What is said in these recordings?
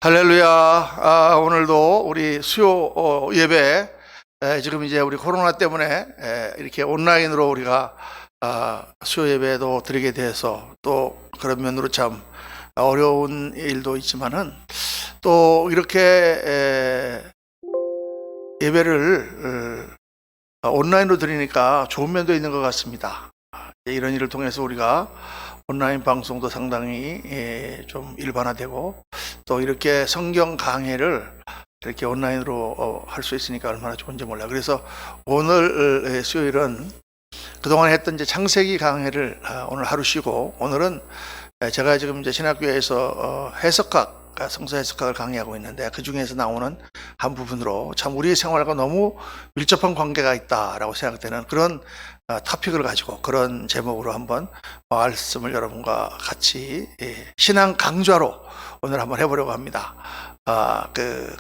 할렐루야. 오늘도 우리 수요 예배, 지금 이제 우리 코로나 때문에 이렇게 온라인으로 우리가 수요 예배도 드리게 돼서 또 그런 면으로 참 어려운 일도 있지만은 또 이렇게 예배를 온라인으로 드리니까 좋은 면도 있는 것 같습니다. 이런 일을 통해서 우리가 온라인 방송도 상당히 좀 일반화되고 또 이렇게 성경 강해를 이렇게 온라인으로 할 수 있으니까 얼마나 좋은지 몰라요. 그래서 오늘 수요일은 그동안 했던 이제 창세기 강해를 오늘 하루 쉬고, 오늘은 제가 지금 이제 신학교에서 해석학, 성서 해석학을 강의하고 있는데 그 중에서 나오는 한 부분으로 참 우리의 생활과 너무 밀접한 관계가 있다라고 생각되는 그런 토픽을 가지고 그런 제목으로 한번 말씀을 여러분과 같이 신앙 강좌로 오늘 한번 해보려고 합니다.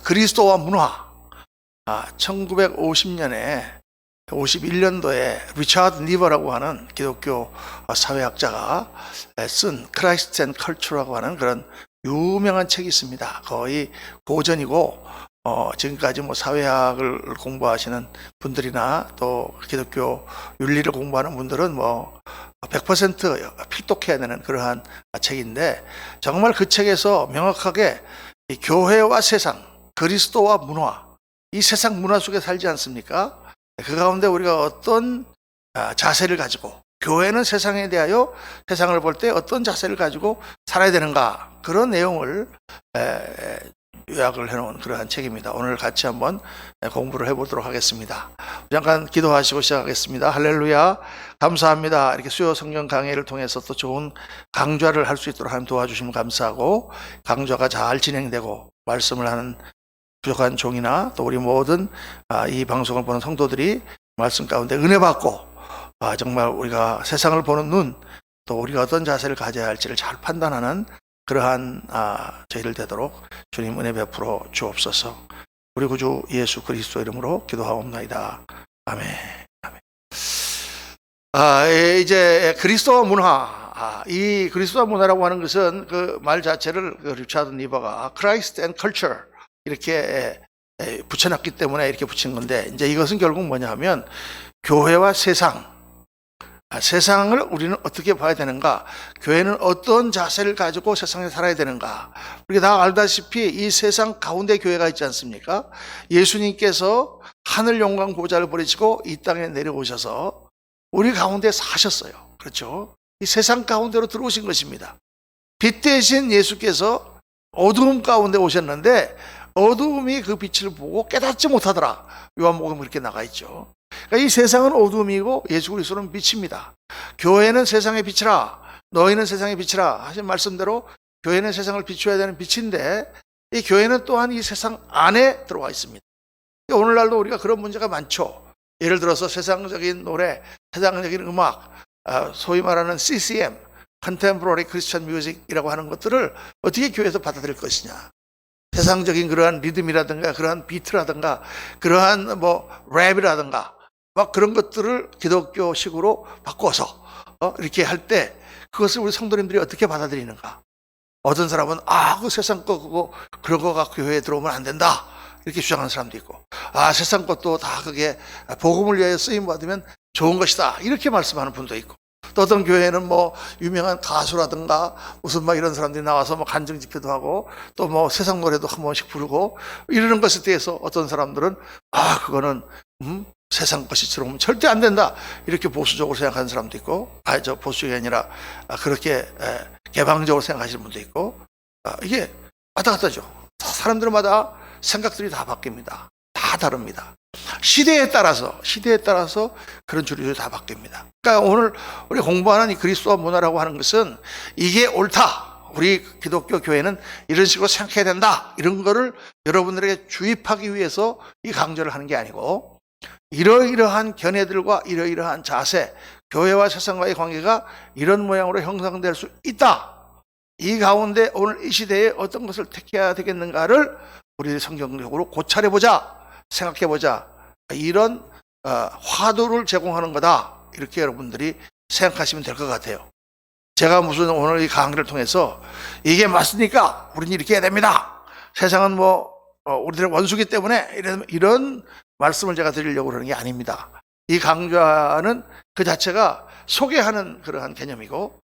그리스도와 문화. 1950년에 51년도에 리차드 니버라고 하는 기독교 사회학자가 쓴 크라이스트 앤 컬처라고 하는 그런 유명한 책이 있습니다. 거의 고전이고 지금까지 뭐 사회학을 공부하시는 분들이나 또 기독교 윤리를 공부하는 분들은 뭐 100% 필독해야 되는 그러한 책인데, 정말 그 책에서 명확하게 이 교회와 세상, 그리스도와 문화, 이 세상 문화 속에 살지 않습니까? 그 가운데 우리가 어떤 자세를 가지고, 교회는 세상에 대하여 세상을 볼 때 어떤 자세를 가지고 살아야 되는가, 그런 내용을 요약을 해놓은 그러한 책입니다. 오늘 같이 한번 공부를 해보도록 하겠습니다. 잠깐 기도하시고 시작하겠습니다. 할렐루야. 감사합니다. 이렇게 수요 성경 강의를 통해서 또 좋은 강좌를 할 수 있도록 하나님 도와주시면 감사하고, 강좌가 잘 진행되고 말씀을 하는 부족한 종이나 또 우리 모든 이 방송을 보는 성도들이 말씀 가운데 은혜 받고, 정말 우리가 세상을 보는 눈, 또 우리가 어떤 자세를 가져야 할지를 잘 판단하는 그러한 저희들 되도록 주님 은혜 베풀어 주옵소서. 우리 구주 예수 그리스도 이름으로 기도하옵나이다. 아멘. 아멘. 이제 그리스도와 문화. 이 그리스도와 문화라고 하는 것은 그 말 자체를 리차드 니버가 Christ and Culture 이렇게 붙여놨기 때문에 이렇게 붙인 건데, 이제 이것은 결국 뭐냐 하면 교회와 세상, 세상을 우리는 어떻게 봐야 되는가, 교회는 어떤 자세를 가지고 세상에 살아야 되는가. 우리가 다 알다시피 이 세상 가운데 교회가 있지 않습니까? 예수님께서 하늘 영광 보좌를 버리시고 이 땅에 내려오셔서 우리 가운데 사셨어요. 그렇죠? 이 세상 가운데로 들어오신 것입니다. 빛 대신 예수께서 어두움 가운데 오셨는데 어두움이 그 빛을 보고 깨닫지 못하더라. 요한복음 그렇게 나가 있죠. 그러니까 이 세상은 어둠이고 예수 그리스도는 빛입니다. 교회는 세상의 빛이라, 너희는 세상의 빛이라 하신 말씀대로 교회는 세상을 비춰야 되는 빛인데, 이 교회는 또한 이 세상 안에 들어와 있습니다. 오늘날도 우리가 그런 문제가 많죠. 예를 들어서 세상적인 노래, 세상적인 음악, 소위 말하는 CCM, Contemporary Christian Music이라고 하는 것들을 어떻게 교회에서 받아들일 것이냐. 세상적인 그러한 리듬이라든가 그러한 비트라든가 그러한 뭐 랩이라든가 막 그런 것들을 기독교식으로 바꿔서 이렇게 할 때 그것을 우리 성도님들이 어떻게 받아들이는가. 어떤 사람은 그 세상 거 그거 그런 거 갖고 교회에 들어오면 안 된다 이렇게 주장하는 사람도 있고, 세상 것도 다 그게 복음을 위하여 쓰임 받으면 좋은 것이다 이렇게 말씀하는 분도 있고, 또 어떤 교회는 뭐 유명한 가수라든가 무슨 막 이런 사람들이 나와서 뭐 간증 집회도 하고 또 뭐 세상 노래도 한 번씩 부르고 이러는 것에 대해서 어떤 사람들은 그거는 세상 것이 들어오면 절대 안 된다 이렇게 보수적으로 생각하는 사람도 있고, 저 보수적이 아니라 그렇게 개방적으로 생각하시는 분도 있고, 이게 왔다 갔다죠. 사람들마다 생각들이 다 바뀝니다. 다 다릅니다. 시대에 따라서 그런 주류들이 다 바뀝니다. 그러니까 오늘 우리 공부하는 이 그리스도와 문화라고 하는 것은 이게 옳다, 우리 기독교 교회는 이런 식으로 생각해야 된다, 이런 거를 여러분들에게 주입하기 위해서 이 강좌를 하는 게 아니고, 이러이러한 견해들과 이러이러한 자세, 교회와 세상과의 관계가 이런 모양으로 형성될 수 있다, 이 가운데 오늘 이 시대에 어떤 것을 택해야 되겠는가를 우리 성경적으로 고찰해보자, 생각해보자, 이런 화두를 제공하는 거다 이렇게 여러분들이 생각하시면 될 것 같아요. 제가 무슨 오늘 이 강의를 통해서 이게 맞습니까? 우리는 이렇게 해야 됩니다 세상은 뭐 우리들의 원수기 때문에 이런 말씀을 제가 드리려고 그러는 게 아닙니다. 이 강좌는 그 자체가 소개하는 그러한 개념이고,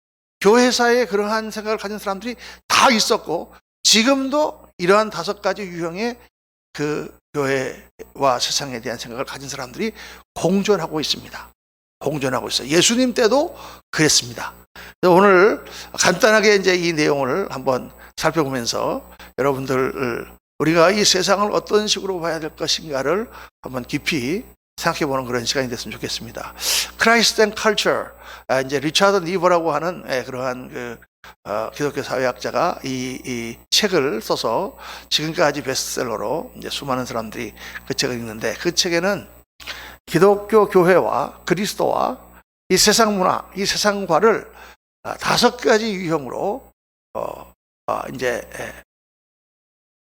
교회사에 그러한 생각을 가진 사람들이 다 있었고, 지금도 이러한 5가지 유형의 그 교회와 세상에 대한 생각을 가진 사람들이 공존하고 있습니다. 공존하고 있어요. 예수님 때도 그랬습니다. 오늘 간단하게 이제 이 내용을 한번 살펴보면서 여러분들, 우리가 이 세상을 어떤 식으로 봐야 될 것인가를 한번 깊이 생각해 보는 그런 시간이 됐으면 좋겠습니다. Christ and Culture, 이제 리차드 니버라고 하는 그러한 기독교 사회학자가 이 책을 써서 지금까지 베스트셀러로 이제 수많은 사람들이 그 책을 읽는데, 그 책에는 기독교 교회와 그리스도와 이 세상 문화, 이 세상과를 5가지 유형으로 이제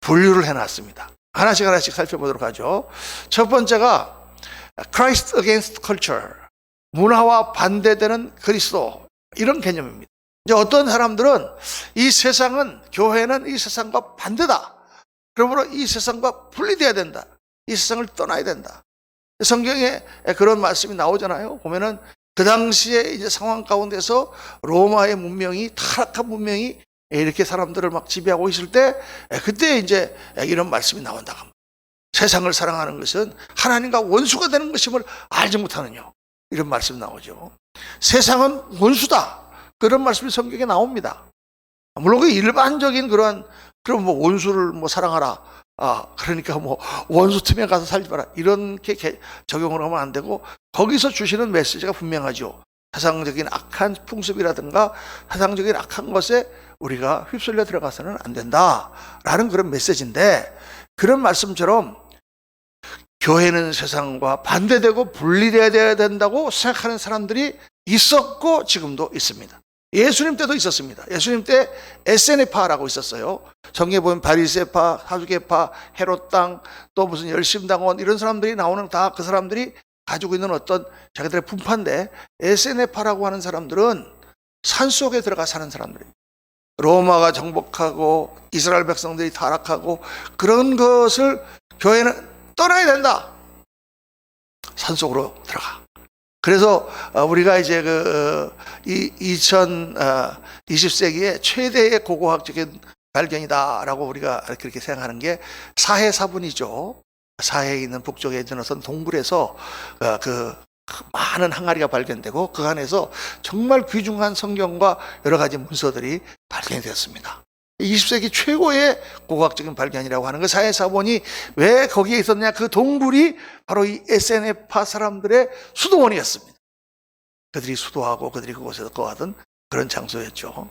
분류를 해놨습니다. 하나씩 살펴보도록 하죠. 첫 번째가 Christ against culture, 문화와 반대되는 그리스도, 이런 개념입니다. 이제 어떤 사람들은 이 세상은, 교회는 이 세상과 반대다, 그러므로 이 세상과 분리돼야 된다, 이 세상을 떠나야 된다. 성경에 그런 말씀이 나오잖아요. 보면은 그 당시에 이제 상황 가운데서 로마의 문명이, 타락한 문명이 이렇게 사람들을 막 지배하고 있을 때, 그때 이제 이런 말씀이 나온다고 합니다. 세상을 사랑하는 것은 하나님과 원수가 되는 것임을 알지 못하느냐, 이런 말씀이 나오죠. 세상은 원수다, 그런 말씀이 성경에 나옵니다. 물론 그 일반적인 그런 뭐 원수를 뭐 사랑하라, 그러니까 뭐 원수 틈에 가서 살지 마라, 이렇게 적용을 하면 안 되고, 거기서 주시는 메시지가 분명하죠. 세상적인 악한 풍습이라든가 세상적인 악한 것에 우리가 휩쓸려 들어가서는 안 된다라는 그런 메시지인데, 그런 말씀처럼 교회는 세상과 반대되고 분리되어야 된다고 생각하는 사람들이 있었고 지금도 있습니다. 예수님 때도 있었습니다. 예수님 때 에세네파라고 있었어요. 성경에 보면 바리새파, 사두개파, 헤롯당, 또 무슨 열심당원, 이런 사람들이 나오는, 다 그 사람들이 가지고 있는 어떤 자기들의 분파인데, 에세네파라고 하는 사람들은 산속에 들어가 사는 사람들입니다. 로마가 정복하고 이스라엘 백성들이 타락하고 그런 것을 교회는 떠나야 된다, 산속으로 들어가. 그래서 우리가 이제 20세기의 최대의 고고학적인 발견이다라고 우리가 그렇게 생각하는 게 사해사분이죠. 사해에 있는 북쪽에 있는 어떤 동굴에서 많은 항아리가 발견되고, 그 안에서 정말 귀중한 성경과 여러 가지 문서들이 발견이 되었습니다. 20세기 최고의 고고학적인 발견이라고 하는 그 사해사본이 왜 거기에 있었냐, 그 동굴이 바로 이 에세네파 사람들의 수도원이었습니다. 그들이 수도하고 그들이 그곳에서 거하던 그런 장소였죠.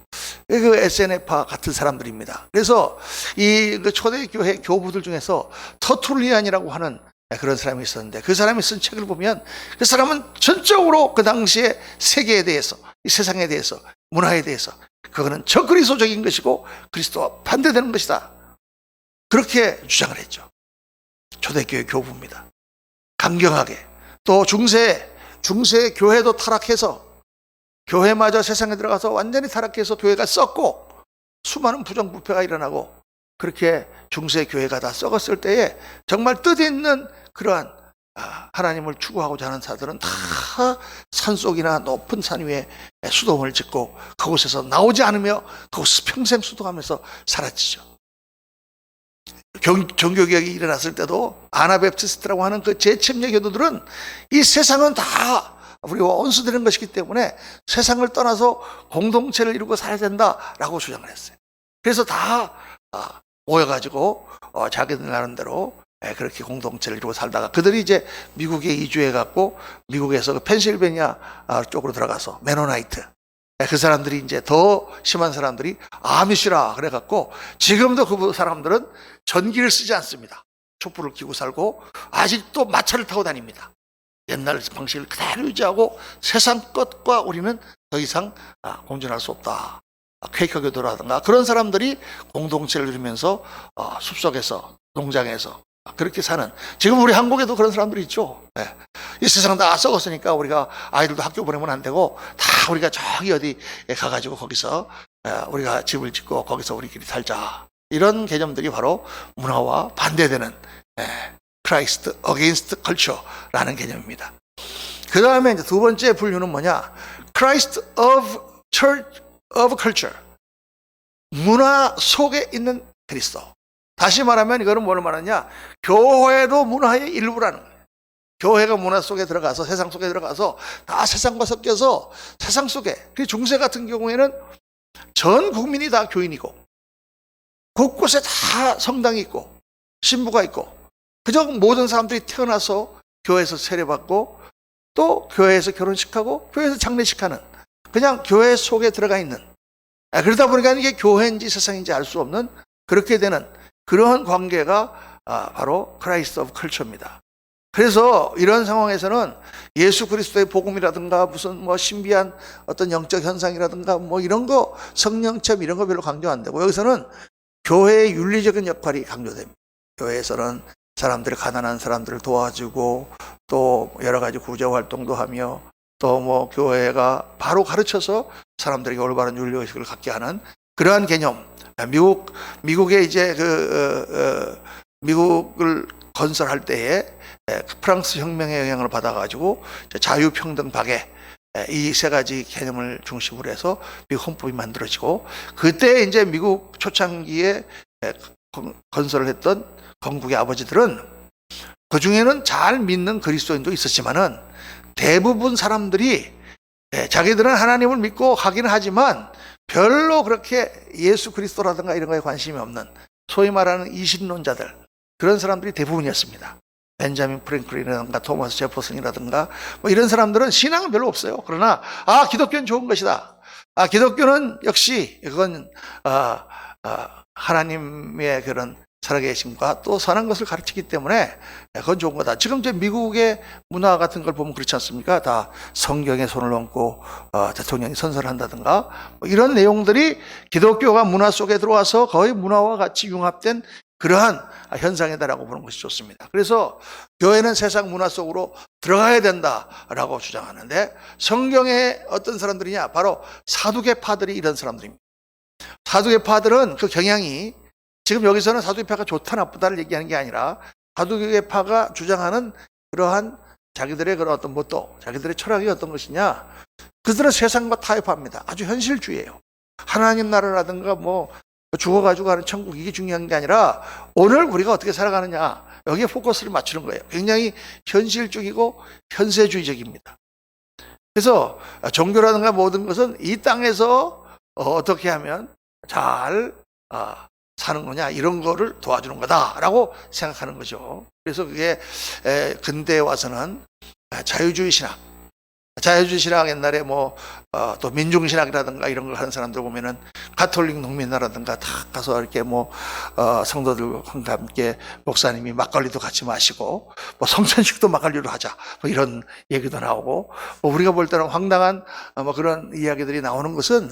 그 에세네파 같은 사람들입니다. 그래서 이 초대교회 교부들 중에서 터툴리안이라고 하는 그런 사람이 있었는데, 그 사람이 쓴 책을 보면 그 사람은 전적으로 그 당시의 세계에 대해서, 이 세상에 대해서, 문화에 대해서, 그거는 저그리스도적인 것이고 그리스도와 반대되는 것이다, 그렇게 주장을 했죠. 초대교회 교부입니다. 강경하게. 또 중세 교회도 타락해서, 교회마저 세상에 들어가서 완전히 타락해서 교회가 썩고 수많은 부정부패가 일어나고, 그렇게 중세 교회가 다 썩었을 때에 정말 뜻있는 그러한 하나님을 추구하고자 하는 자들은 다 산속이나 높은 산 위에 수도원을 짓고 그곳에서 나오지 않으며 그곳에서 평생 수도하면서 사라지죠. 종교개혁이 일어났을 때도 아나베프티스트라고 하는 그 재침례 교도들은 이 세상은 다 우리와 원수되는 것이기 때문에 세상을 떠나서 공동체를 이루고 살아야 된다라고 주장을 했어요. 그래서 다 모여가지고 자기들 나름대로 그렇게 공동체를 이루고 살다가, 그들이 이제 미국에 이주해갖고 미국에서 그 펜실베니아 쪽으로 들어가서 메노나이트, 그 사람들이 이제 더 심한 사람들이 아미시라 그래갖고, 지금도 그 사람들은 전기를 쓰지 않습니다. 촛불을 켜고 살고 아직도 마차를 타고 다닙니다. 옛날 방식을 그대로 유지하고 세상 것과 우리는 더 이상 공존할 수 없다. 퀘이커 교도라든가 그런 사람들이 공동체를 이루면서 숲속에서, 농장에서 그렇게 사는, 지금 우리 한국에도 그런 사람들이 있죠. 이 세상 다 썩었으니까 우리가 아이들도 학교 보내면 안 되고 다 우리가 저기 어디 가가지고 거기서 우리가 집을 짓고 거기서 우리끼리 살자. 이런 개념들이 바로 문화와 반대되는 Christ against culture라는 개념입니다. 그 다음에 이제 두 번째 분류는 뭐냐? Christ of church of culture. 문화 속에 있는 그리스도. 다시 말하면 이거는 뭘 말하냐? 교회도 문화의 일부라는 거예요. 교회가 문화 속에 들어가서 세상 속에 들어가서 다 세상과 섞여서 세상 속에, 그 중세 같은 경우에는 전 국민이 다 교인이고 곳곳에 다 성당이 있고 신부가 있고 그저 모든 사람들이 태어나서 교회에서 세례받고 또 교회에서 결혼식하고 교회에서 장례식하는, 그냥 교회 속에 들어가 있는, 그러다 보니까 이게 교회인지 세상인지 알 수 없는 그렇게 되는 그러한 관계가 바로 크라이스트 오브 컬처입니다. 그래서 이런 상황에서는 예수 그리스도의 복음이라든가 무슨 뭐 신비한 어떤 영적 현상이라든가 뭐 이런 거, 성령 체험 이런 거 별로 강조 안 되고, 여기서는 교회의 윤리적인 역할이 강조됩니다. 교회에서는 사람들이, 가난한 사람들을 도와주고 또 여러 가지 구제 활동도 하며 또 뭐 교회가 바로 가르쳐서 사람들에게 올바른 윤리의식을 갖게 하는 그러한 개념. 미국의 이제 미국을 건설할 때에 프랑스 혁명의 영향을 받아가지고 자유평등 박애, 이 세 가지 개념을 중심으로 해서 미국 헌법이 만들어지고, 그때 이제 미국 초창기에 건설을 했던 건국의 아버지들은 그 중에는 잘 믿는 그리스도인도 있었지만은 대부분 사람들이 자기들은 하나님을 믿고 하기는 하지만 별로 그렇게 예수 그리스도라든가 이런 거에 관심이 없는 소위 말하는 이신론자들, 그런 사람들이 대부분이었습니다. 벤자민 프랭클린이라든가 토마스 제퍼슨이라든가 뭐 이런 사람들은 신앙은 별로 없어요. 그러나 기독교는 좋은 것이다. 기독교는 역시 이건 하나님의 그런 살아계심과 또 선한 것을 가르치기 때문에 그건 좋은 거다. 지금 이제 미국의 문화 같은 걸 보면 그렇지 않습니까? 다 성경에 손을 얹고 대통령이 선서를 한다든가 뭐 이런 내용들이 기독교가 문화 속에 들어와서 거의 문화와 같이 융합된 그러한 현상이다라고 보는 것이 좋습니다. 그래서 교회는 세상 문화 속으로 들어가야 된다라고 주장하는데, 성경에 어떤 사람들이냐? 바로 사두개파들이 이런 사람들입니다. 사두개파들은 그 경향이, 지금 여기서는 사두개파가 좋다 나쁘다를 얘기하는 게 아니라 사두개파가 주장하는 그러한 자기들의 그런 어떤 모토, 자기들의 철학이 어떤 것이냐? 그들은 세상과 타협합니다. 아주 현실주의예요. 하나님 나라라든가 뭐 죽어가지고 가는 천국, 이게 중요한 게 아니라 오늘 우리가 어떻게 살아가느냐, 여기에 포커스를 맞추는 거예요. 굉장히 현실적이고 현세주의적입니다. 그래서 종교라든가 모든 것은 이 땅에서 어떻게 하면 잘 사는 거냐, 이런 거를 도와주는 거다라고 생각하는 거죠. 그래서 그게 근대에 와서는 자유주의 신학, 옛날에 또 민중신학이라든가 이런 걸 하는 사람들 보면은 가톨릭 농민나라든가 다 가서 이렇게 성도들과 함께 목사님이 막걸리도 같이 마시고 성찬식도 막걸리로 하자 이런 얘기도 나오고, 우리가 볼 때는 황당한 그런 이야기들이 나오는 것은,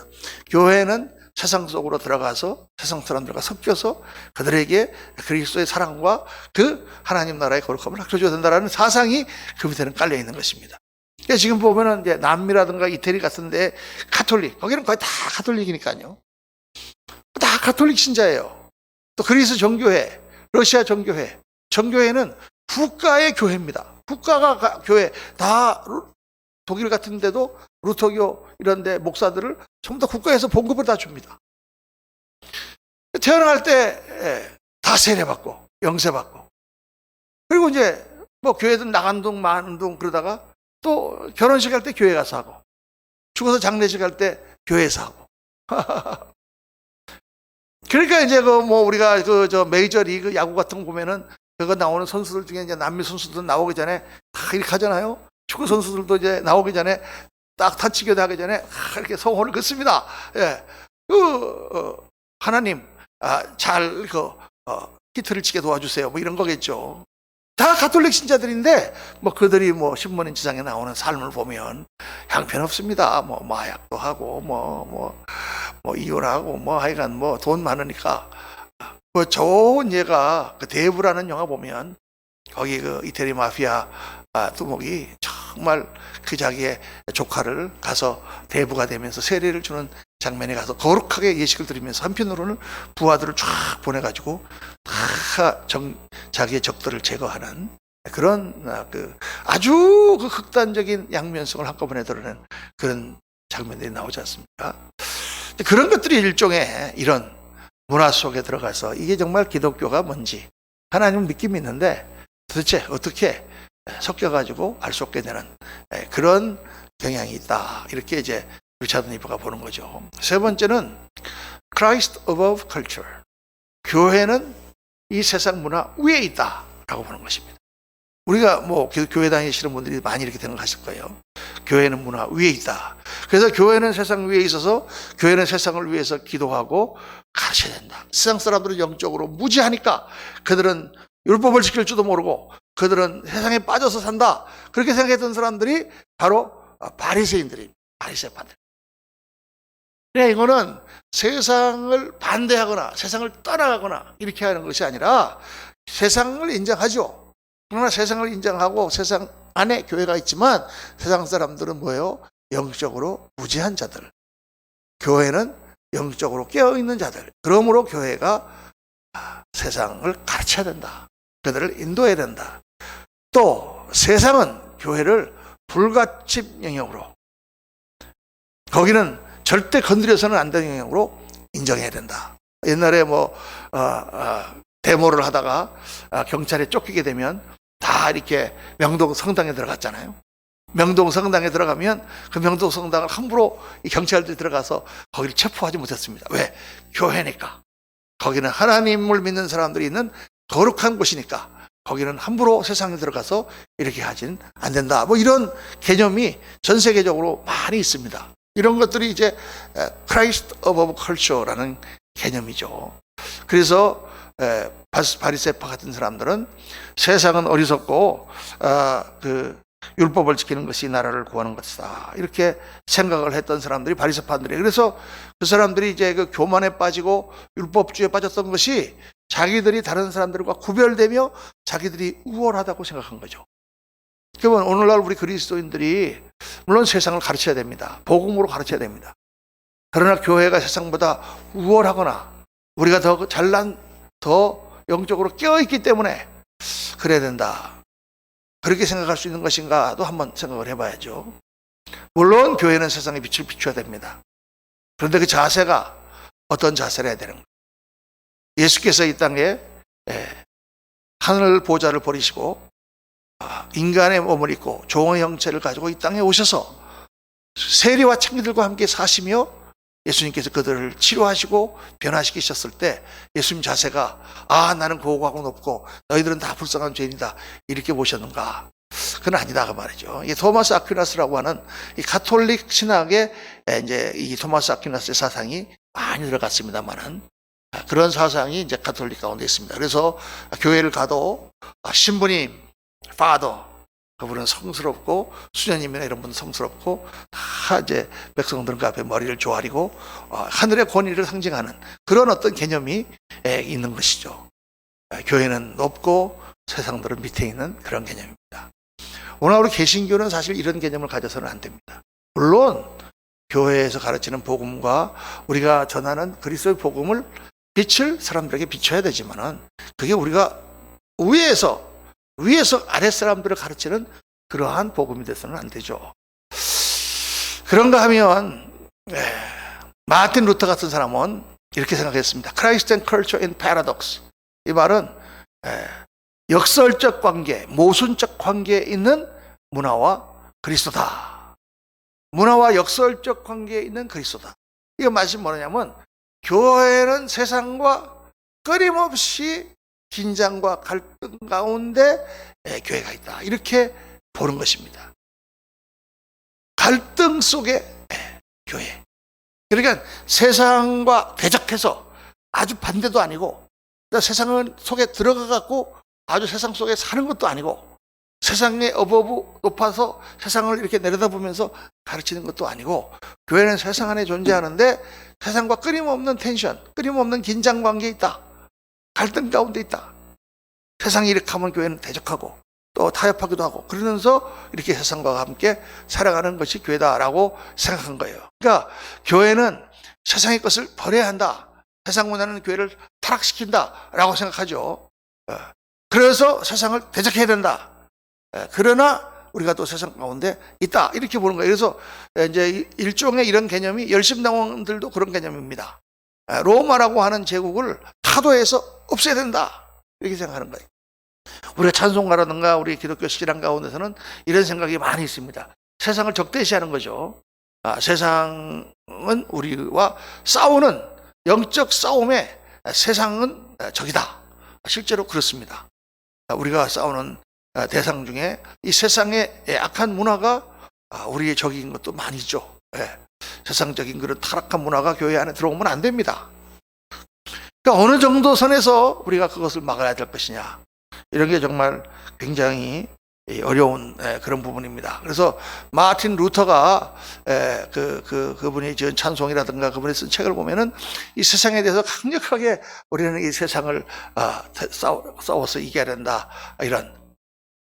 교회는 세상 속으로 들어가서 세상 사람들과 섞여서 그들에게 그리스도의 사랑과 그 하나님 나라의 거룩함을 가르쳐줘야 된다는 사상이 그 밑에는 깔려 있는 것입니다. 지금 보면은 이제 남미라든가 이태리 같은데 가톨릭, 거기는 거의 다 가톨릭이니까요. 다 가톨릭 신자예요. 또 그리스 정교회, 러시아 정교회, 정교회는 국가의 교회입니다. 국가가 교회, 다 독일 같은 데도 루터교 이런 데 목사들을 전부 다 국가에서 봉급을 다 줍니다. 태어날 때 다 세례받고 영세받고, 그리고 이제 교회든 나간 동 마는 동 그러다가 또 결혼식 할 때 교회 가서 하고, 죽어서 장례식 할 때 교회에서 하고. 그러니까 이제 우리가 메이저 리그 야구 같은 거 보면은 그거 나오는 선수들 중에 이제 남미 선수들 나오기 전에 다 이렇게 하잖아요. 축구 선수들도 이제 나오기 전에 딱 타치기도 하기 전에 이렇게 성호를 긋습니다. 예. 하나님, 잘 히트를 치게 도와주세요. 이런 거겠죠. 다 가톨릭 신자들인데 그들이 신문지상에 나오는 삶을 보면 형편없습니다. 마약도 하고 이혼하고 하여간 돈 많으니까. 좋은 예가 대부라는 영화 보면 거기 이태리 마피아 두목이 정말 자기의 조카를 가서 대부가 되면서 세례를 주는 장면에 가서 거룩하게 예식을 드리면서 한편으로는 부하들을 쫙 보내가지고 다 자기의 적들을 제거하는 그런 아주 극단적인 양면성을 한꺼번에 드러낸 그런 장면들이 나오지 않습니까? 그런 것들이 일종의 이런 문화 속에 들어가서 이게 정말 기독교가 뭔지 하나님은 믿긴 믿는데 도대체 어떻게 섞여가지고 알 수 없게 되는 그런 경향이 있다. 이렇게 이제 리차드 니버가 보는 거죠. 세 번째는 Christ above culture. 교회는 이 세상 문화 위에 있다라고 보는 것입니다. 우리가 뭐 교회 다니시는 분들이 많이 이렇게 생각하실 거예요. 교회는 문화 위에 있다. 그래서 교회는 세상 위에 있어서 교회는 세상을 위해서 기도하고 가르쳐야 된다. 세상 사람들은 영적으로 무지하니까 그들은 율법을 지킬 줄도 모르고 그들은 세상에 빠져서 산다. 그렇게 생각했던 사람들이 바로 바리새인들입니다. 바리새파들. 그래, 이거는 세상을 반대하거나 세상을 떠나가거나 이렇게 하는 것이 아니라 세상을 인정하죠. 그러나 세상을 인정하고 세상 안에 교회가 있지만 세상 사람들은 뭐예요? 영적으로 무지한 자들. 교회는 영적으로 깨어있는 자들. 그러므로 교회가 세상을 가르쳐야 된다. 그들을 인도해야 된다. 또 세상은 교회를 불가침 영역으로, 거기는 절대 건드려서는 안 되는 영역으로 인정해야 된다. 옛날에 데모를 하다가 경찰에 쫓기게 되면 다 이렇게 명동 성당에 들어갔잖아요. 명동 성당에 들어가면 그 명동 성당을 함부로 이 경찰들이 들어가서 거기를 체포하지 못했습니다. 왜? 교회니까. 거기는 하나님을 믿는 사람들이 있는 거룩한 곳이니까 거기는 함부로 세상에 들어가서 이렇게 하진 안 된다. 뭐 이런 개념이 전 세계적으로 많이 있습니다. 이런 것들이 이제 Christ above culture라는 개념이죠. 그래서 바리새파 같은 사람들은 세상은 어리석고 율법을 지키는 것이 나라를 구하는 것이다. 이렇게 생각을 했던 사람들이 바리새파들이에요. 그래서 그 사람들이 이제 그 교만에 빠지고 율법주의에 빠졌던 것이 자기들이 다른 사람들과 구별되며 자기들이 우월하다고 생각한 거죠. 그러면 오늘날 우리 그리스도인들이 물론 세상을 가르쳐야 됩니다. 복음으로 가르쳐야 됩니다. 그러나 교회가 세상보다 우월하거나 우리가 더 잘난, 더 영적으로 깨어있기 때문에 그래야 된다. 그렇게 생각할 수 있는 것인가도 한번 생각을 해봐야죠. 물론 교회는 세상에 빛을 비춰야 됩니다. 그런데 그 자세가 어떤 자세를 해야 되는 거예요? 예수께서 이 땅에 하늘 보좌를 버리시고 인간의 몸을 입고 종의 형체를 가지고 이 땅에 오셔서 세리와 창기들과 함께 사시며 예수님께서 그들을 치료하시고 변화시키셨을 때 예수님 자세가 나는 고고하고 높고 너희들은 다 불쌍한 죄인이다 이렇게 보셨는가? 그건 아니다 그 말이죠. 이 토마스 아퀴나스라고 하는 이 가톨릭 신학에 이제 이 토마스 아퀴나스의 사상이 많이 들어갔습니다만은 그런 사상이 이제 가톨릭 가운데 있습니다. 그래서 교회를 가도 신부님, 파더 그분은 성스럽고 수녀님이나 이런 분은 성스럽고 다 이제 백성들 그 앞에 머리를 조아리고 하늘의 권위를 상징하는 그런 어떤 개념이 있는 것이죠. 교회는 높고 세상들은 밑에 있는 그런 개념입니다. 오늘 우리 개신교는 사실 이런 개념을 가져서는 안 됩니다. 물론 교회에서 가르치는 복음과 우리가 전하는 그리스도의 복음을 빛을 사람들에게 비춰야 되지만은 그게 우리가 위에서 아랫사람들을 가르치는 그러한 복음이 돼서는 안 되죠. 그런가 하면 마틴 루터 같은 사람은 이렇게 생각했습니다. Christ and culture in paradox. 이 말은 역설적 관계, 모순적 관계에 있는 문화와 그리스도다. 문화와 역설적 관계에 있는 그리스도다. 이거 말씀이 뭐냐면 교회는 세상과 끊임없이 긴장과 갈등 가운데 교회가 있다. 이렇게 보는 것입니다. 갈등 속에 교회. 그러니까 세상과 대적해서 아주 반대도 아니고 세상 속에 들어가 갖고 아주 세상 속에 사는 것도 아니고 세상에 어버브 높아서 세상을 이렇게 내려다보면서 가르치는 것도 아니고 교회는 세상 안에 존재하는데 세상과 끊임없는 텐션, 끊임없는 긴장 관계에 있다. 갈등 가운데 있다. 세상이 이렇게 하면 교회는 대적하고 또 타협하기도 하고 그러면서 이렇게 세상과 함께 살아가는 것이 교회다라고 생각한 거예요. 그러니까 교회는 세상의 것을 버려야 한다. 세상 문화는 교회를 타락시킨다라고 생각하죠. 그래서 세상을 대적해야 된다. 그러나 우리가 또 세상 가운데 있다. 이렇게 보는 거예요. 그래서 이제 일종의 이런 개념이 열심당원들도 그런 개념입니다. 로마라고 하는 제국을 타도에서 없애야 된다. 이렇게 생각하는 거예요. 우리가 찬송가라든가 우리 기독교 신앙 가운데서는 이런 생각이 많이 있습니다. 세상을 적대시하는 거죠. 세상은 우리와 싸우는 영적 싸움에 세상은 적이다. 실제로 그렇습니다. 우리가 싸우는 대상 중에 이 세상의 악한 문화가 우리의 적인 것도 많이 있죠. 세상적인 그런 타락한 문화가 교회 안에 들어오면 안 됩니다. 그러니까 어느 정도 선에서 우리가 그것을 막아야 될 것이냐, 이런 게 정말 굉장히 어려운 그런 부분입니다. 그래서 마틴 루터가 그분이 지은 찬송이라든가 그분이 쓴 책을 보면은 이 세상에 대해서 강력하게 우리는 이 세상을 싸워서 이겨야 된다, 이런,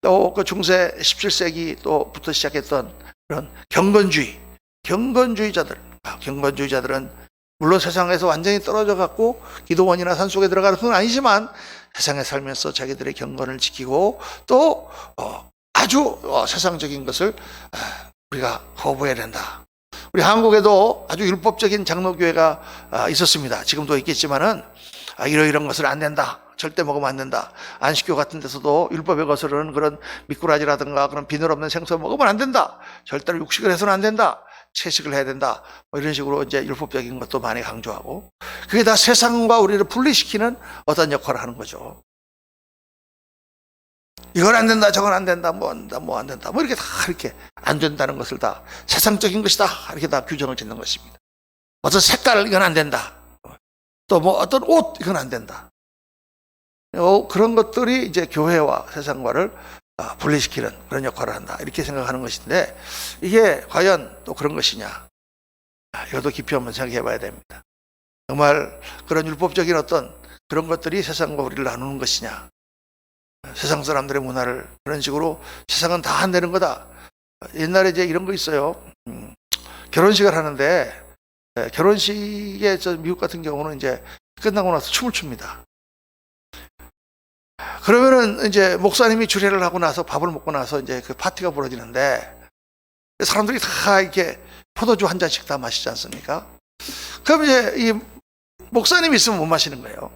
또 그 중세 17세기 또부터 시작했던 그런 경건주의자들은 물론 세상에서 완전히 떨어져 갖고 기도원이나 산속에 들어가는 건 아니지만 세상에 살면서 자기들의 경건을 지키고 또 아주 세상적인 것을 우리가 거부해야 된다. 우리 한국에도 아주 율법적인 장로교회가 있었습니다. 지금도 있겠지만은 이런 것을 안 된다, 절대 먹으면 안 된다. 안식교 같은 데서도 율법에 거스르는 그런 미꾸라지라든가 그런 비늘 없는 생선 먹으면 안 된다. 절대로 육식을 해서는 안 된다. 채식을 해야 된다. 이런 식으로 이제 율법적인 것도 많이 강조하고, 그게 다 세상과 우리를 분리시키는 어떤 역할을 하는 거죠. 이건 안 된다, 저건 안 된다, 뭐 안 된다, 뭐 이렇게 다 이렇게 안 된다는 것을 다 세상적인 것이다, 이렇게 다 규정을 짓는 것입니다. 어떤 색깔, 이건 안 된다. 또 뭐 어떤 옷, 이건 안 된다. 그런 것들이 이제 교회와 세상과를 분리시키는 그런 역할을 한다, 이렇게 생각하는 것인데, 이게 과연 또 그런 것이냐, 이것도 깊이 한번 생각해 봐야 됩니다. 정말 그런 율법적인 어떤 그런 것들이 세상과 우리를 나누는 것이냐, 세상 사람들의 문화를 그런 식으로 세상은 다 한다는 거다. 옛날에 이제 이런 거 있어요. 결혼식을 하는데 결혼식에 미국 같은 경우는 이제 끝나고 나서 춤을 춥니다. 그러면은 이제 목사님이 주례를 하고 나서 밥을 먹고 나서 이제 그 파티가 벌어지는데 사람들이 다 이렇게 포도주 한 잔씩 다 마시지 않습니까? 그럼 이제 이 목사님이 있으면 못 마시는 거예요.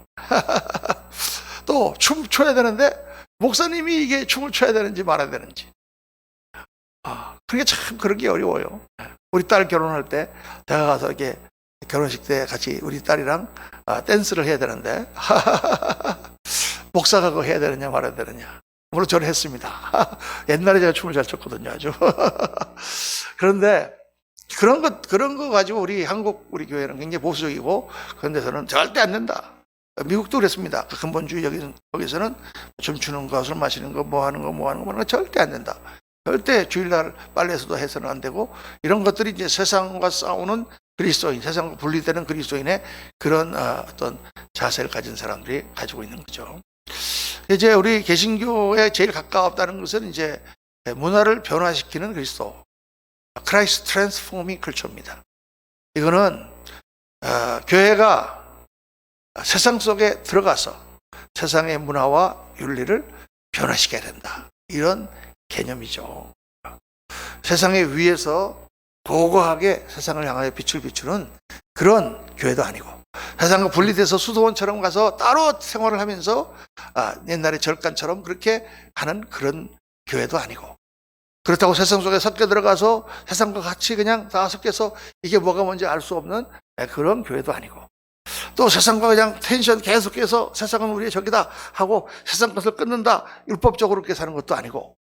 또 춤 춰야 되는데 목사님이 이게 춤을 춰야 되는지 말아야 되는지. 그게 참 그런 게 어려워요. 우리 딸 결혼할 때 내가 가서 이렇게 결혼식 때 같이 우리 딸이랑 댄스를 해야 되는데 목사가 그거 해야 되느냐 말아야 되느냐. 물론 저는 했습니다. 옛날에 제가 춤을 잘 췄거든요, 아주. 그런데 그런 거 가지고 우리 한국 우리 교회는 굉장히 보수적이고 그런 데서는 절대 안 된다. 미국도 그랬습니다. 그 근본주의 여기서는 춤추는 거, 술 마시는 거, 뭐 하는 거 절대 안 된다. 절대 주일날 빨래에서도 해서는 안 되고, 이런 것들이 이제 세상과 싸우는 그리스도인, 세상과 분리되는 그리스도인의 그런 어떤 자세를 가진 사람들이 가지고 있는 거죠. 이제 우리 개신교에 제일 가까웠다는 것은 이제 문화를 변화시키는 그리스도, 크라이스트 트랜스포밍 컬처입니다. 이거는 교회가 세상 속에 들어가서 세상의 문화와 윤리를 변화시켜야 된다, 이런 개념이죠. 세상의 위에서 고고하게 세상을 향하여 빛을 비추는 그런 교회도 아니고, 세상과 분리돼서 수도원처럼 가서 따로 생활을 하면서 옛날에 절간처럼 그렇게 하는 그런 교회도 아니고, 그렇다고 세상 속에 섞여 들어가서 세상과 같이 그냥 다 섞여서 이게 뭐가 뭔지 알 수 없는 그런 교회도 아니고, 또 세상과 그냥 텐션 계속해서 세상은 우리의 적이다 하고 세상 것을 끊는다, 율법적으로 그렇게 사는 것도 아니고,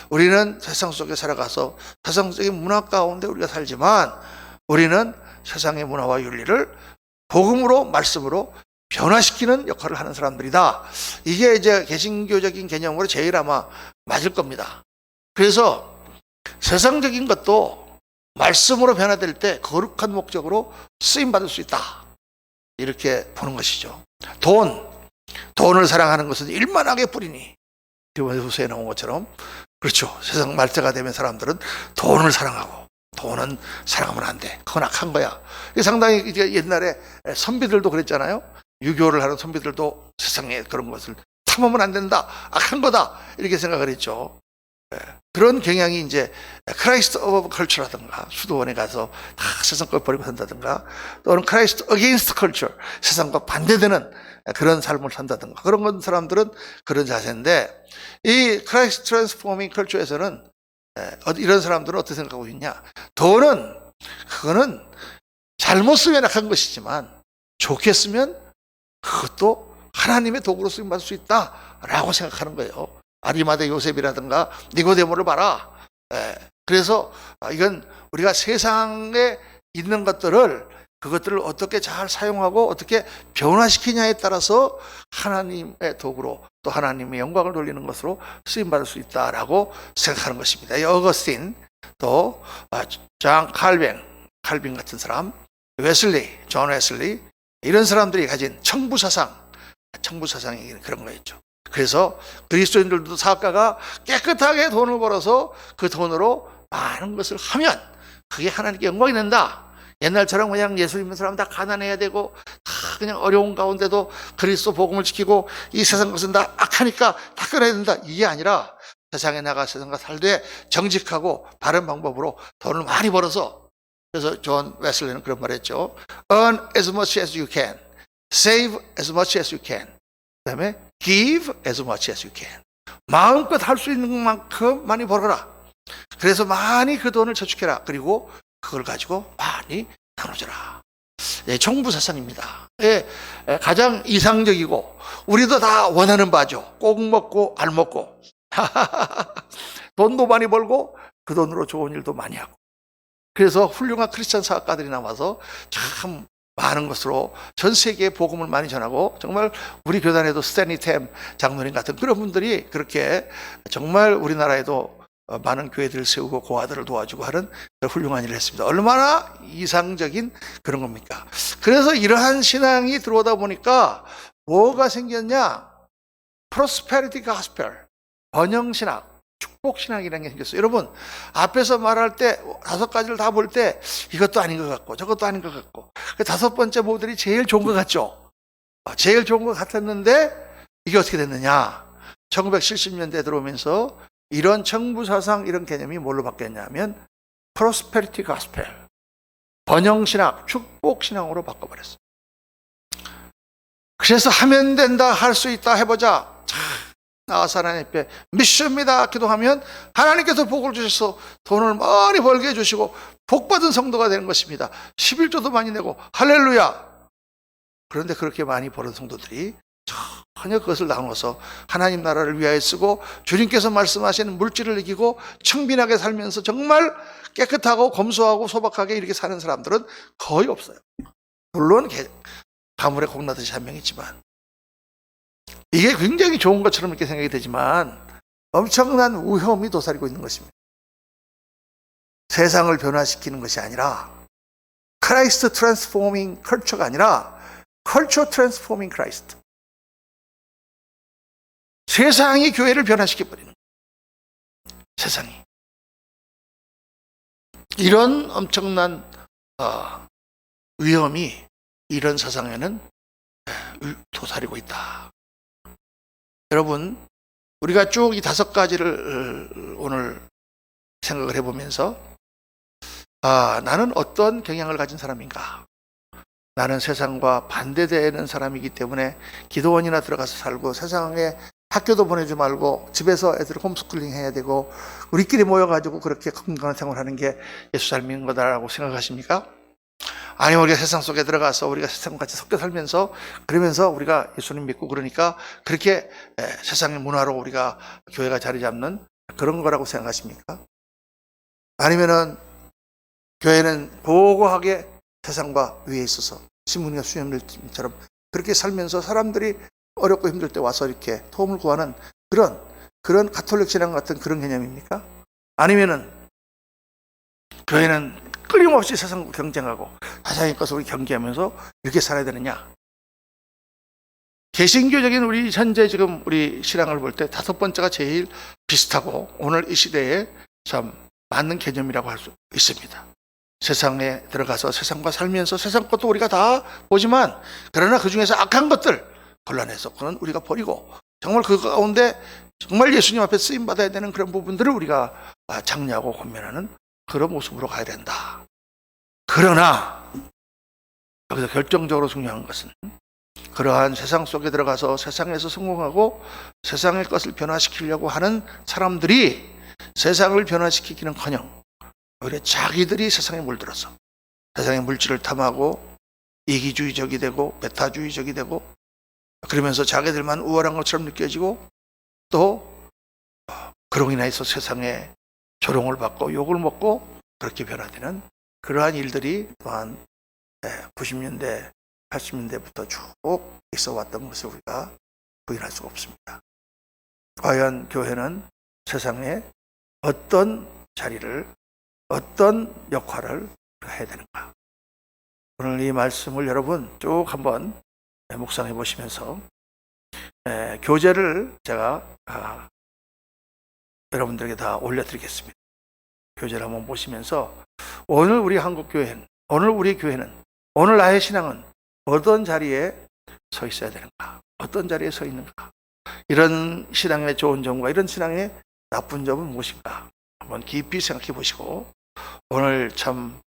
우리는 세상 속에 살아가서 세상적인 문화 가운데 우리가 살지만 우리는 세상의 문화와 윤리를 복음으로, 말씀으로 변화시키는 역할을 하는 사람들이다. 이게 이제 개신교적인 개념으로 제일 아마 맞을 겁니다. 그래서 세상적인 것도 말씀으로 변화될 때 거룩한 목적으로 쓰임받을 수 있다, 이렇게 보는 것이죠. 돈을 사랑하는 것은 일만하게 뿌리니, 디모데후서에 나온 것처럼, 그렇죠. 세상 말세가 되면 사람들은 돈을 사랑하고 돈은 사랑하면 안 돼. 그건 악한 거야. 이게 상당히 이제 옛날에 선비들도 그랬잖아요. 유교를 하는 선비들도 세상에 그런 것을 탐하면 안 된다. 악한 거다. 이렇게 생각을 했죠. 그런 경향이 이제 크라이스트 오브 컬처라든가 수도원에 가서 다 세상 걸 버리고 산다든가 또는 크라이스트 어게인스트 컬처 세상과 반대되는 그런 삶을 산다든가 그런 사람들은 그런 자세인데 이 크라이스트 트랜스포밍 컬처에서는 이런 사람들은 어떻게 생각하고 있냐? 돈은 그거는 잘못 쓰면 악한 것이지만 좋게 쓰면 그것도 하나님의 도구로 쓰임받을 수 있다라고 생각하는 거예요. 아리마대 요셉이라든가 니고데모를 봐라. 그래서 이건 우리가 세상에 있는 그것들을 어떻게 잘 사용하고 어떻게 변화시키냐에 따라서 하나님의 도구로 또 하나님의 영광을 돌리는 것으로 쓰임받을 수 있다라고 생각하는 것입니다. 어거스틴 또 장 칼빈 같은 사람, 웨슬리, 존 웨슬리 이런 사람들이 가진 청부사상이 그런 거였죠. 그래서 그리스도인들도 사업가가 깨끗하게 돈을 벌어서 그 돈으로 많은 것을 하면 그게 하나님께 영광이 된다. 옛날처럼 그냥 예수 믿는 사람 다 가난해야 되고 다 그냥 어려운 가운데도 그리스도 복음을 지키고 이 세상 것은 다 악하니까 다 끊어야 된다. 이게 아니라 세상에 나가 세상과 살되 정직하고 바른 방법으로 돈을 많이 벌어서 그래서 존 웨슬리는 그런 말 했죠. Earn as much as you can. Save as much as you can. 그 다음에 give as much as you can. 마음껏 할 수 있는 만큼 많이 벌어라. 그래서 많이 그 돈을 저축해라. 그리고 그걸 가지고 많이 나눠줘라. 청부사상입니다. 가장 이상적이고 우리도 다 원하는 바죠. 꼭 먹고 알 먹고 돈도 많이 벌고 그 돈으로 좋은 일도 많이 하고 그래서 훌륭한 크리스찬 사학가들이 나와서 참 많은 것으로 전 세계에 복음을 많이 전하고 정말 우리 교단에도 스탠리 템 장로님 같은 그런 분들이 그렇게 정말 우리나라에도 많은 교회들을 세우고 고아들을 도와주고 하는 훌륭한 일을 했습니다. 얼마나 이상적인 그런 겁니까? 그래서 이러한 신앙이 들어오다 보니까 뭐가 생겼냐? 프로스페리티 가스펠, 번영신학, 축복신학이라는 게 생겼어요. 여러분 앞에서 말할 때 5가지를 다 볼 때 이것도 아닌 것 같고 저것도 아닌 것 같고 그 5번째 모델이 제일 좋은 것 같죠? 제일 좋은 것 같았는데 이게 어떻게 됐느냐? 1970년대 들어오면서 이런 청부사상 이런 개념이 뭘로 바뀌었냐면 프로스페리티 가스펠, 번영신학, 축복신앙으로 바꿔버렸어요. 그래서 하면 된다, 할 수 있다, 해보자. 나와서 하나님 앞에 믿습니다 기도하면 하나님께서 복을 주셔서 돈을 많이 벌게 해주시고 복받은 성도가 되는 것입니다. 11조도 많이 내고 할렐루야. 그런데 그렇게 많이 버는 성도들이 전혀 그것을 나눠서 하나님 나라를 위하여 쓰고 주님께서 말씀하시는 물질을 이기고 청빈하게 살면서 정말 깨끗하고 검소하고 소박하게 이렇게 사는 사람들은 거의 없어요. 물론 가물에 콩나듯이 한 명 있지만 이게 굉장히 좋은 것처럼 이렇게 생각이 되지만 엄청난 위험이 도사리고 있는 것입니다. 세상을 변화시키는 것이 아니라 크라이스트 트랜스포밍 컬처가 아니라 컬처 트랜스포밍 크라이스트. 세상이 교회를 변화시켜버리는 세상이. 이런 엄청난 위험이 이런 세상에는 도사리고 있다. 여러분 우리가 쭉 이 5가지를 오늘 생각을 해보면서 나는 어떤 경향을 가진 사람인가? 나는 세상과 반대되는 사람이기 때문에 기도원이나 들어가서 살고 세상에 학교도 보내지 말고 집에서 애들 홈스쿨링 해야 되고 우리끼리 모여가지고 그렇게 건강한 생활하는 게 예수 잘 믿는 거다라고 생각하십니까? 아니면 우리가 세상 속에 들어가서 우리가 세상과 같이 섞여 살면서 그러면서 우리가 예수님 믿고 그러니까 그렇게 세상의 문화로 우리가 교회가 자리 잡는 그런 거라고 생각하십니까? 아니면은 교회는 고고하게 세상과 위에 있어서 신문과 수염들처럼 그렇게 살면서 사람들이 어렵고 힘들 때 와서 이렇게 도움을 구하는 그런 가톨릭 신앙 같은 그런 개념입니까? 아니면은 교회는 끊임없이 세상과 경쟁하고 세상의 것을 경계하면서 이렇게 살아야 되느냐? 개신교적인 우리 현재 지금 우리 신앙을 볼 때 5번째가 제일 비슷하고 오늘 이 시대에 참 맞는 개념이라고 할 수 있습니다. 세상에 들어가서 세상과 살면서 세상 것도 우리가 다 보지만, 그러나 그 중에서 악한 것들, 곤란해서 그건 우리가 버리고, 정말 그 가운데 정말 예수님 앞에 쓰임받아야 되는 그런 부분들을 우리가 장려하고 권면하는 그런 모습으로 가야 된다. 그러나 여기서 결정적으로 중요한 것은, 그러한 세상 속에 들어가서 세상에서 성공하고 세상의 것을 변화시키려고 하는 사람들이 세상을 변화시키기는커녕 오히려 자기들이 세상에 물들어서 세상의 물질을 탐하고 이기주의적이 되고 배타주의적이 되고, 그러면서 자기들만 우월한 것처럼 느껴지고, 또 그로 인해서 세상에 조롱을 받고 욕을 먹고 그렇게 변화되는 그러한 일들이 또한 90년대 80년대부터 쭉 있어 왔던 것을 우리가 부인할 수가 없습니다. 과연 교회는 세상에 어떤 자리를, 어떤 역할을 해야 되는가? 오늘 이 말씀을 여러분 쭉 한번 묵상해 보시면서, 교재를 제가 여러분들에게 다 올려드리겠습니다. 교재를 한번 보시면서, 오늘 우리 한국교회는, 오늘 우리 교회는, 오늘 나의 신앙은 어떤 자리에 서 있어야 되는가? 어떤 자리에 서 있는가? 이런 신앙의 좋은 점과 이런 신앙의 나쁜 점은 무엇인가? 한번 깊이 생각해 보시고, 오늘 참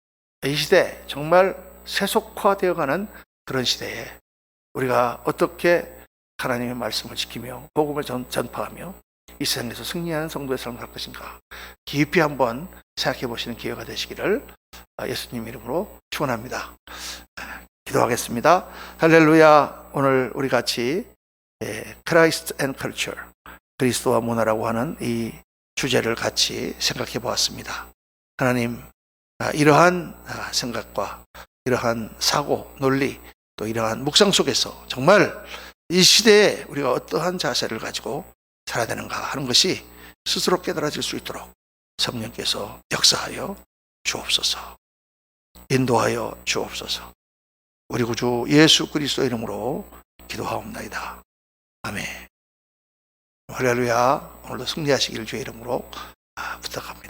이 시대, 정말 세속화되어가는 그런 시대에 우리가 어떻게 하나님의 말씀을 지키며 복음을 전파하며 이 세상에서 승리하는 성도의 삶을 할 것인가, 깊이 한번 생각해 보시는 기회가 되시기를 예수님 이름으로 축원합니다. 기도하겠습니다. 할렐루야. 오늘 우리 같이 Christ and Culture, 그리스도와 문화라고 하는 이 주제를 같이 생각해 보았습니다. 하나님, 이러한 생각과 이러한 사고, 논리, 또 이러한 묵상 속에서 정말 이 시대에 우리가 어떠한 자세를 가지고 살아야 되는가 하는 것이 스스로 깨달아질 수 있도록 성령께서 역사하여 주옵소서, 인도하여 주옵소서. 우리 구주 예수 그리스도 이름으로 기도하옵나이다. 아멘. 할렐루야. 오늘도 승리하시기를 주의 이름으로 부탁합니다.